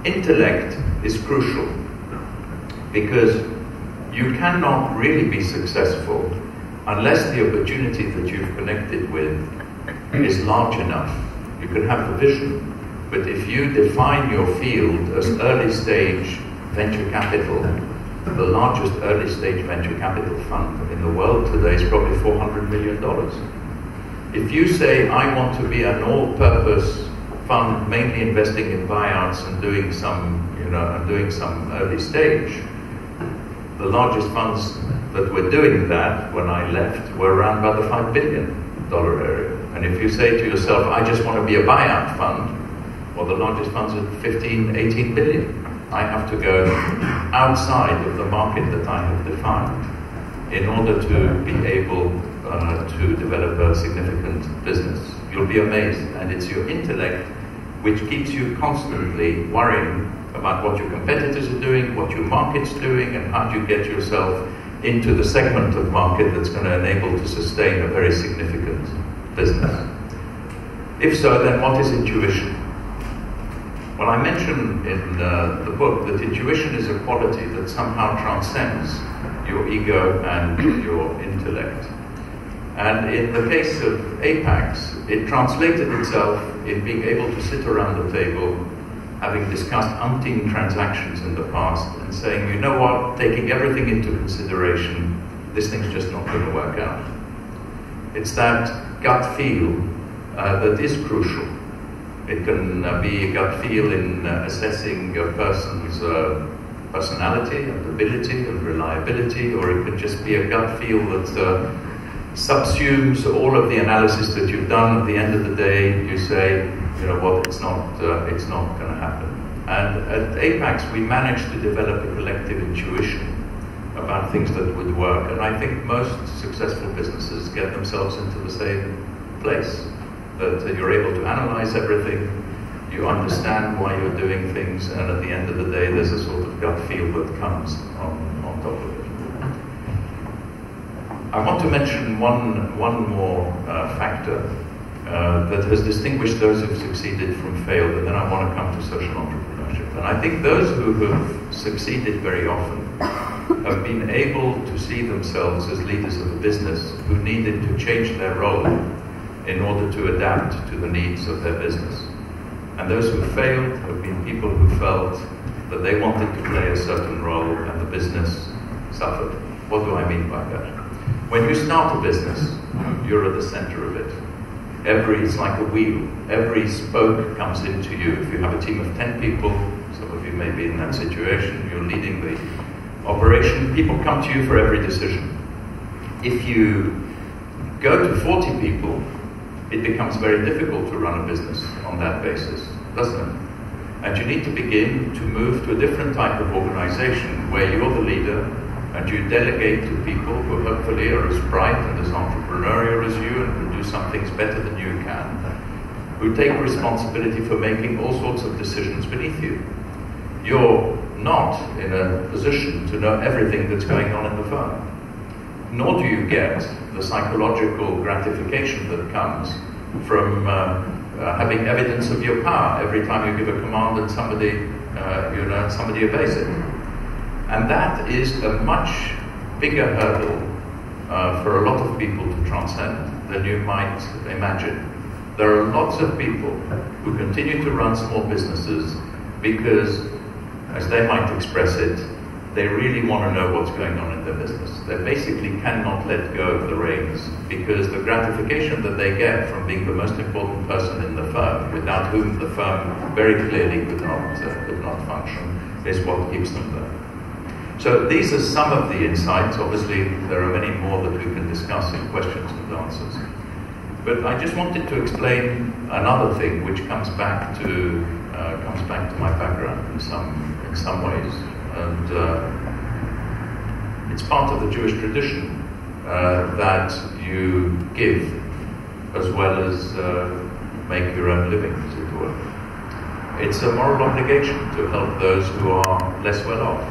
intellect is crucial, because you cannot really be successful unless the opportunity that you've connected with is large enough. You can have the vision, but if you define your field as early stage venture capital, the largest early stage venture capital fund in the world today is probably $400 million. If you say, I want to be an all-purpose fund, mainly investing in buyouts and doing some early stage, the largest funds that were doing that when I left were around about the $5 billion area. And if you say to yourself, I just want to be a buyout fund, well, the largest funds are 15, 18 billion. I have to go outside of the market that I have defined in order to be able to develop a significant business. You'll be amazed, and it's your intellect which keeps you constantly worrying about what your competitors are doing, what your market's doing, and how do you get yourself into the segment of market that's going to enable to sustain a very significant business. If so, then what is intuition? Well, I mention in the book that intuition is a quality that somehow transcends your ego and your intellect. And in the case of Apex, it translated itself in being able to sit around the table, having discussed umpteen transactions in the past, and saying, you know what, taking everything into consideration, this thing's just not going to work out. It's that gut feel that is crucial. It can be a gut feel in assessing a person's personality and ability and reliability, or it could just be a gut feel that subsumes all of the analysis that you've done. At the end of the day, you say, you know what, it's not going to happen. And at Apex, we managed to develop a collective intuition about things that would work. And I think most successful businesses get themselves into the same place, that you're able to analyze everything, you understand why you're doing things, and at the end of the day, there's a sort of gut feel that comes on top of it. I want to mention one more factor that has distinguished those who've succeeded from failed, and then I want to come to social entrepreneurship. And I think those who have succeeded very often have been able to see themselves as leaders of a business who needed to change their role in order to adapt to the needs of their business. And those who failed have been people who felt that they wanted to play a certain role and the business suffered. What do I mean by that? When you start a business, you're at the center of it. It's like a wheel. Every spoke comes into you. If you have a team of 10 people, some of you may be in that situation, you're leading the operation, people come to you for every decision. If you go to 40 people, it becomes very difficult to run a business on that basis, doesn't it? And you need to begin to move to a different type of organization where you're the leader and you delegate to people who hopefully are as bright and as entrepreneurial as you and can do some things better than you can, who take responsibility for making all sorts of decisions beneath you. You're not in a position to know everything that's going on in the firm. Nor do you get the psychological gratification that comes from having evidence of your power every time you give a command and somebody obeys it. And that is a much bigger hurdle for a lot of people to transcend than you might imagine. There are lots of people who continue to run small businesses because, as they might express it, they really want to know what's going on in their business. They basically cannot let go of the reins because the gratification that they get from being the most important person in the firm, without whom the firm very clearly could not function, is what keeps them there. So these are some of the insights. Obviously, there are many more that we can discuss in questions and answers. But I just wanted to explain another thing which comes back to my background in some ways. And it's part of the Jewish tradition that you give as well as make your own living, as it were. It's a moral obligation to help those who are less well off.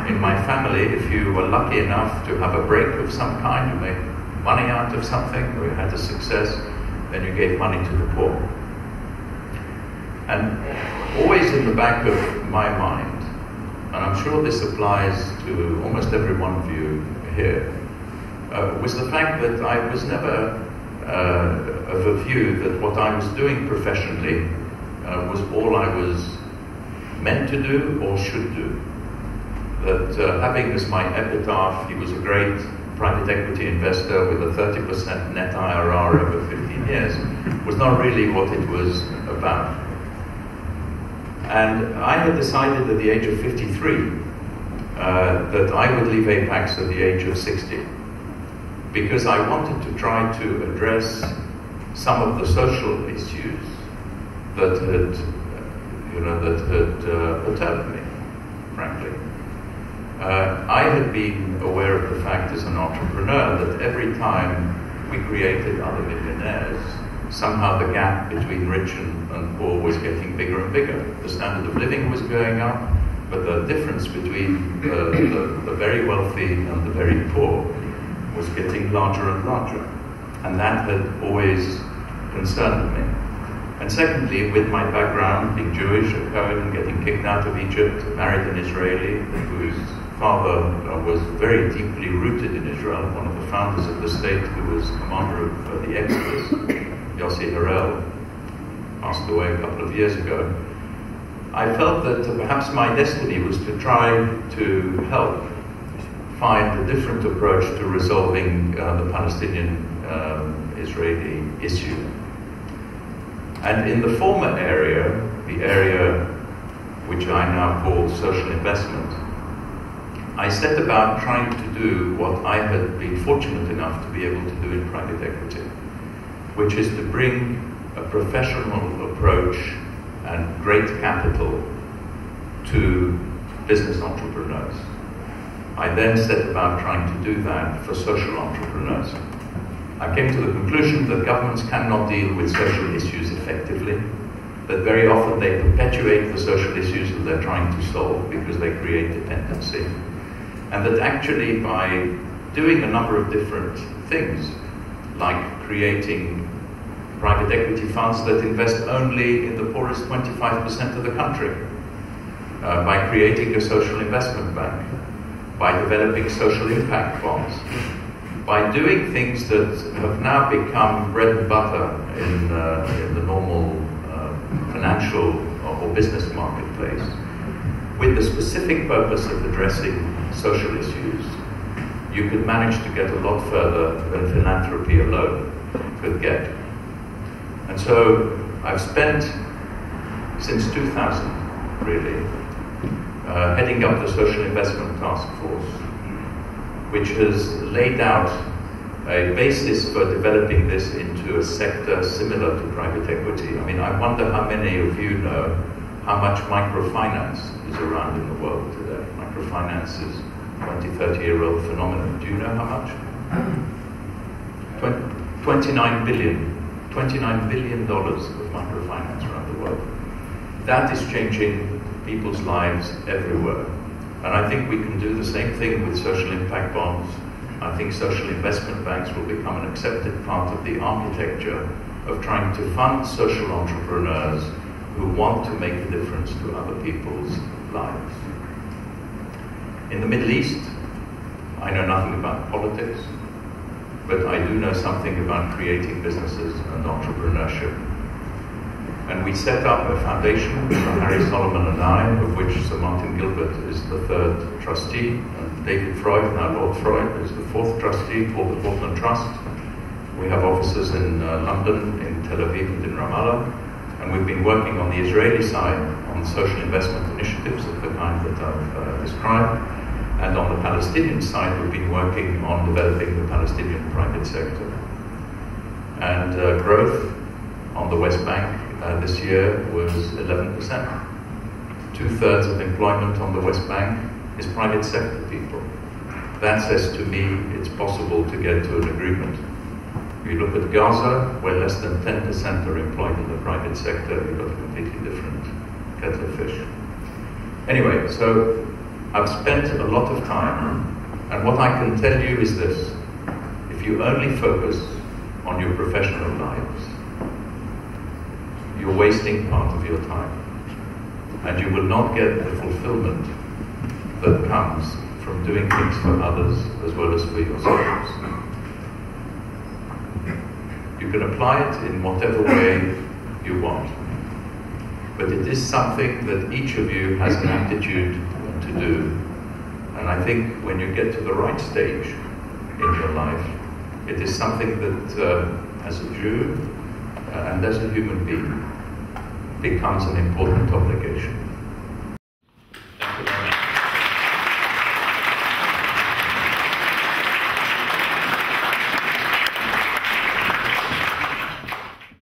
In my family, if you were lucky enough to have a break of some kind, you made money out of something, or you had a success, then you gave money to the poor. And always in the back of my mind, and I'm sure this applies to almost every one of you here, was the fact that I was never of a view that what I was doing professionally was all I was meant to do or should do. That having as my epitaph, he was a great private equity investor with a 30% net IRR over 15 years, was not really what it was about. And I had decided at the age of 53 that I would leave Apex at the age of 60, because I wanted to try to address some of the social issues that had, perturbed me, frankly. I had been aware of the fact as an entrepreneur that every time we created other millionaires, somehow the gap between rich and poor was getting bigger and bigger. The standard of living was going up, but the difference between the very wealthy and the very poor was getting larger and larger. And that had always concerned me. And secondly, with my background, being Jewish at Cohen, getting kicked out of Egypt, married an Israeli whose father was very deeply rooted in Israel, one of the founders of the state who was commander of the Exodus, Yossi Harel, passed away a couple of years ago. I felt that perhaps my destiny was to try to help find a different approach to resolving the Palestinian-Israeli issue. And in the former area, the area which I now call social investment, I set about trying to do what I had been fortunate enough to be able to do in private equity, which is to bring a professional approach and great capital to business entrepreneurs. I then set about trying to do that for social entrepreneurs. I came to the conclusion that governments cannot deal with social issues effectively, that very often they perpetuate the social issues that they're trying to solve because they create dependency, and that actually by doing a number of different things, like creating private equity funds that invest only in the poorest 25% of the country, by creating a social investment bank, by developing social impact bonds, by doing things that have now become bread and butter in the normal financial or business marketplace, with the specific purpose of addressing social issues, you could manage to get a lot further than philanthropy alone could get. And so I've spent, since 2000, really, heading up the Social Investment Task Force, which has laid out a basis for developing this into a sector similar to private equity. I mean, I wonder how many of you know how much microfinance is around in the world today. Microfinance is a 20, 30-year-old phenomenon. Do you know how much? $29 billion of microfinance around the world. That is changing people's lives everywhere. And I think we can do the same thing with social impact bonds. I think social investment banks will become an accepted part of the architecture of trying to fund social entrepreneurs who want to make a difference to other people's lives. In the Middle East, I know nothing about politics, but I do know something about creating businesses and entrepreneurship. And we set up a foundation, Harry Solomon and I, of which Sir Martin Gilbert is the third trustee, and David Freud, now Lord Freud, is the fourth trustee, called the Portland Trust. We have offices in London, in Tel Aviv, and in Ramallah, and we've been working on the Israeli side on social investment initiatives of the kind that I've described, and on the Palestinian side we've been working on developing the Palestinian private sector. And growth on the West Bank this year was 11%. 2/3 of employment on the West Bank is private sector people. That says to me it's possible to get to an agreement. If you look at Gaza, where less than 10% are employed in the private sector, you've got a completely different kettle of fish. Anyway, so I've spent a lot of time, and what I can tell you is this: if you only focus on your professional lives, you're wasting part of your time. and you will not get the fulfillment that comes from doing things for others as well as for yourselves. You can apply it in whatever way you want, but it is something that each of you has an aptitude to do. And I think when you get to the right stage in your life, it is something that, as a Jew and as a human being, becomes an important obligation.